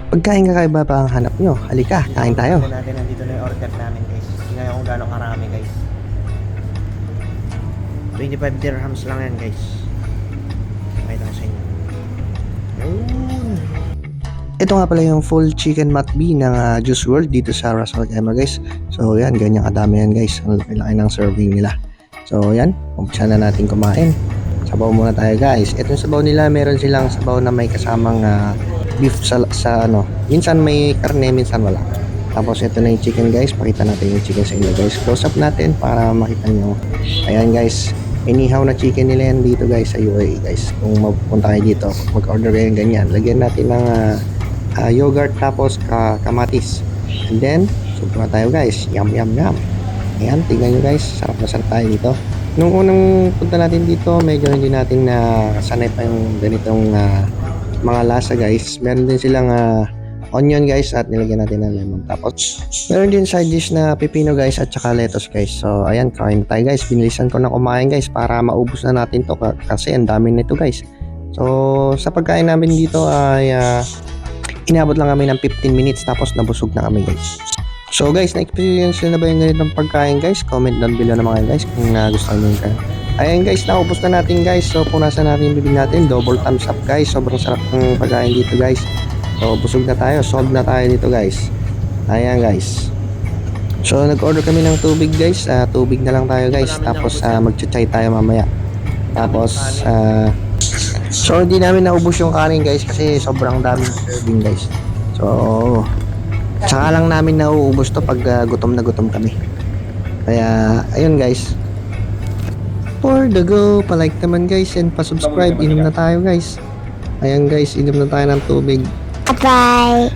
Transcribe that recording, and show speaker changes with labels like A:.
A: Pagkain kakaiba pa ang hanap nyo. Halika, kain tayo.
B: Tingnan natin, nandito na yung order namin guys. Tingnan kung gano'ng karami guys. 25 dirhams lang yan guys. Pakita ko sa inyo. Ayun.
A: Ito nga pala yung full chicken matbi ng Juice World dito sa Ras Al Khaimah guys. So yan, ganyan kadami yan guys. Ang laki-laki ng serving nila. So yan, umpisa na natin kumain. Sabaw muna tayo guys. Itong sabaw nila, meron silang sabaw na may kasamang beef sa ano. Minsan may karne, minsan wala. Tapos ito na yung chicken guys. Pakita natin yung chicken sa inyo guys. Close up natin para makita nyo. Ayan guys. Inihaw na chicken nila yan dito guys sa UAE guys. Kung mapunta kayo dito, mag-order kayo ganyan. Lagyan natin ng yogurt tapos kamatis. And then, subo na tayo guys. Yum yum yum. Ayan, tingnan nyo guys. Sarap na sarap tayo dito. Nung unang punta natin dito, medyo hindi natin sanay pa yung ganitong mga lasa guys. Meron din silang onion guys at nilagyan natin ng lemon. Tapos meron din side dish na pepino guys at saka lettuce guys. So ayan, kain tayo guys. Binilisan ko na kumain guys para maubos na natin to kasi ang dami nito guys. So sa pagkain namin dito ay inabot lang kami ng 15 minutes tapos nabusog na kami guys. So guys, na-experience na ba yung ganitong pagkain guys? Comment down below naman kayo guys kung gusto nyo yung kain. Ayan guys, naubos na natin guys. So punasan natin yung bibig natin. Double thumbs up guys. Sobrang sarap ng pagkain dito guys. So busog na tayo. Solve na tayo dito guys. Ayan guys. So nag-order kami ng tubig guys. Tubig na lang tayo guys. Tapos mag-chay tayo mamaya. Tapos so hindi namin naubos yung kanin guys kasi sobrang daming serving guys. So saka lang namin nauubos to pag gutom na gutom kami. Kaya ayun guys. For the go, palike naman guys and pa-subscribe. Inom na tayo guys. Ayan guys, inom na tayo ng tubig.
C: Bye.